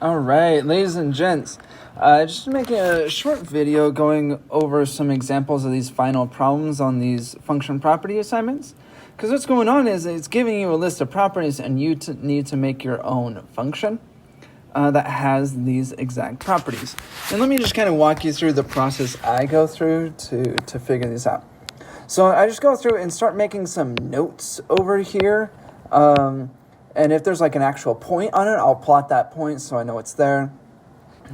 All right, ladies and gents, just making a short video going over some examples of these final problems on these function property assignments. Because what's going on is it's giving you a list of properties and you need to make your own function that has these exact properties. And let me just kind of walk you through the process I go through to figure these out. So I just go through and start making some notes over here. And if there's like an actual point on it, I'll plot that point so I know it's there.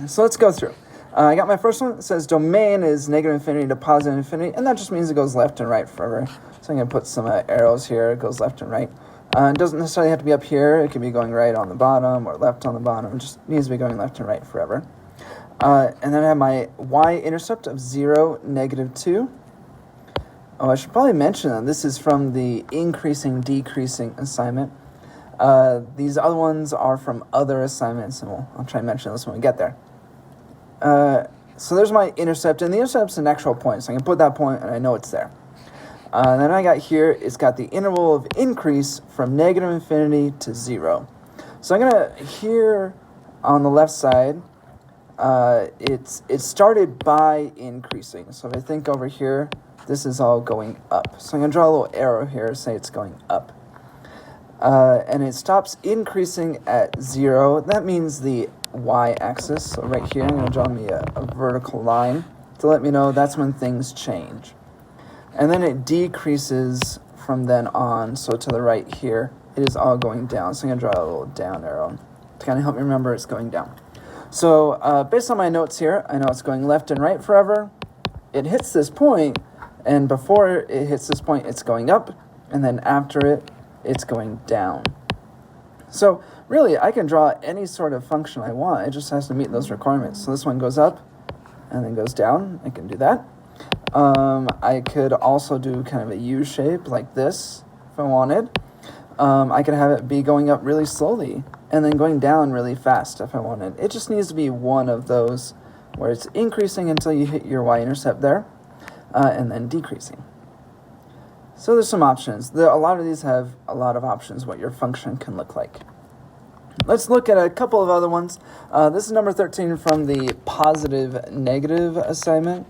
So let's go through. I got my first one. It says domain is negative infinity to positive infinity, and that just means it goes left and right forever. So I'm going to put some arrows here. It goes left and right. It doesn't necessarily have to be up here. It can be going right on the bottom or left on the bottom. It just needs to be going left and right forever. And then I have my y-intercept of 0, -2. Oh, I should probably mention that this is from the increasing, decreasing assignment. These other ones are from other assignments, and I'll try and mention this when we get there. So there's my intercept, and the intercept's an actual point, so I can put that point, and I know it's there. Then I got here, it's got the interval of increase from negative infinity to 0. So I'm going to, here on the left side, it started by increasing. So if I think over here, this is all going up. So I'm going to draw a little arrow here, say it's going up. And it stops increasing at 0. That means the y-axis. So right here, I'm going to draw me a vertical line to let me know that's when things change. And then it decreases from then on. So to the right here, it is all going down. So I'm going to draw a little down arrow to kind of help me remember it's going down. So based on my notes here, I know it's going left and right forever. It hits this point, and before it hits this point, it's going up. And then after it, it's going down. So really, I can draw any sort of function I want. It just has to meet those requirements. So this one goes up and then goes down. I can do that. I could also do kind of a U shape like this if I wanted. I could have it be going up really slowly and then going down really fast if I wanted. It just needs to be one of those where it's increasing until you hit your y-intercept there and then decreasing. So there's some options. A lot of these have a lot of options what your function can look like. Let's look at a couple of other ones. This is number 13 from the positive-negative assignment.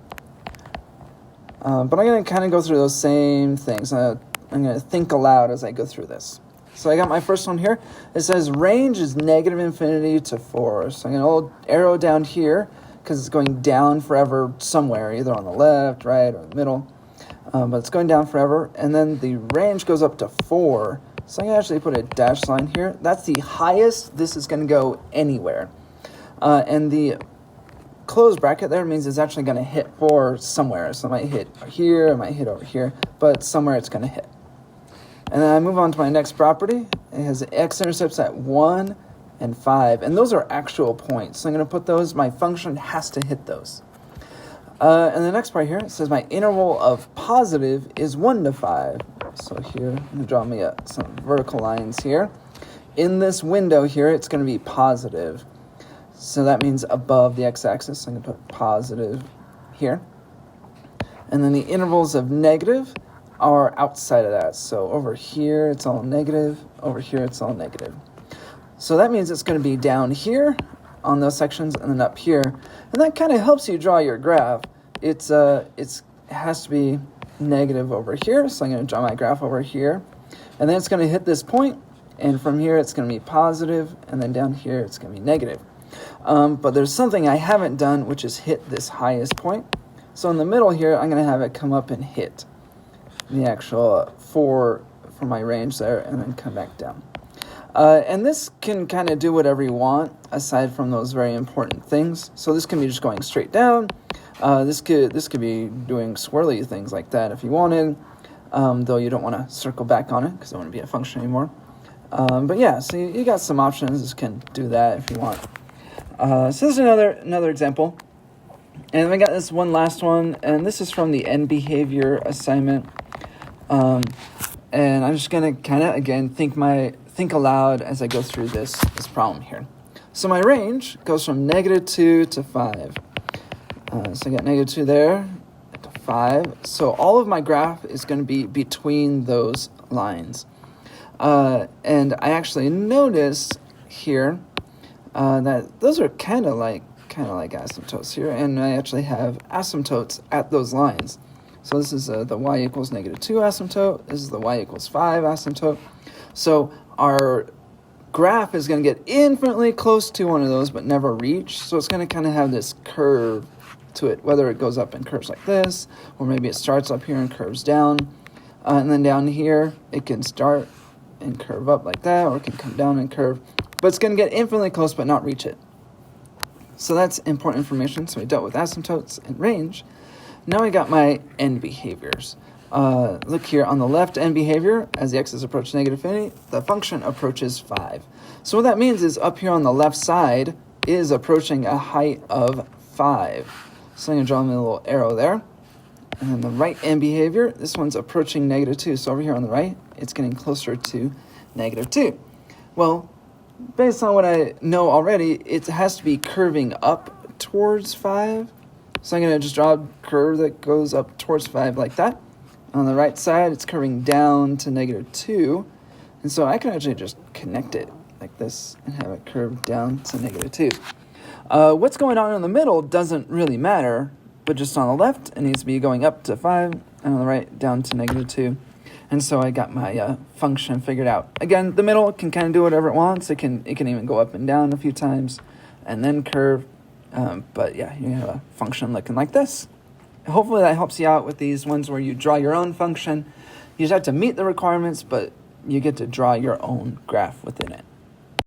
But I'm going to kind of go through those same things. I'm going to think aloud as I go through this. So I got my first one here. It says range is negative infinity to 4. So I'm going to arrow down here because it's going down forever somewhere, either on the left, right, or the middle. But it's going down forever, and then the range goes up to 4. So I can actually put a dash line here. That's the highest this is going to go anywhere. And the closed bracket there means it's actually going to hit 4 somewhere. So it might hit here, it might hit over here, but somewhere it's going to hit. And then I move on to my next property. It has x-intercepts at 1 and 5, and those are actual points. So I'm going to put those, my function has to hit those. And the next part here, it says my interval of positive is 1 to 5. So here, I'm going to draw me some vertical lines here. In this window here, it's going to be positive. So that means above the x-axis. So I'm going to put positive here. And then the intervals of negative are outside of that. So over here, it's all negative. Over here, it's all negative. So that means it's going to be down here on those sections and then up here. And that kind of helps you draw your graph. It has to be negative over here. So I'm going to draw my graph over here. And then it's going to hit this point. And from here, it's going to be positive. And then down here, it's going to be negative. But there's something I haven't done, which is hit this highest point. So in the middle here, I'm going to have it come up and hit the actual 4 for my range there and then come back down. And this can kind of do whatever you want aside from those very important things. So this can be just going straight down. This could be doing swirly things like that if you wanted, though you don't want to circle back on it because it wouldn't be a function anymore. But yeah, so you got some options. This can do that if you want. So this is another example. And we got this one last one, and this is from the end behavior assignment. And I'm just going to kind of, again, think aloud as I go through this problem here. So my range goes from -2 to 5. So I got -2 there to 5. So all of my graph is going to be between those lines. And I actually notice here those are kind of like asymptotes here, and I actually have asymptotes at those lines. So this is the y equals -2 asymptote. This is the y equals 5 asymptote. So our graph is going to get infinitely close to one of those, but never reach. So it's going to kind of have this curve to it, whether it goes up and curves like this, or maybe it starts up here and curves down. And then down here, it can start and curve up like that, or it can come down and curve. But it's going to get infinitely close, but not reach it. So that's important information. So we dealt with asymptotes and range. Now I got my end behaviors. Look here on the left end behavior, as the x's approach negative infinity, the function approaches 5. So what that means is up here on the left side is approaching a height of 5. So I'm going to draw me a little arrow there. And then the right end behavior, this one's approaching -2. So over here on the right, it's getting closer to -2. Well, based on what I know already, it has to be curving up towards 5. So I'm going to just draw a curve that goes up towards 5 like that. On the right side, it's curving down to -2. And so I can actually just connect it like this and have it curve down to -2. What's going on in the middle doesn't really matter, but just on the left, it needs to be going up to 5, and on the right, down to -2. And so I got my function figured out. Again, the middle can kind of do whatever it wants. It can even go up and down a few times and then curve. But yeah, you have a function looking like this. Hopefully that helps you out with these ones where you draw your own function. You just have to meet the requirements, but you get to draw your own graph within it.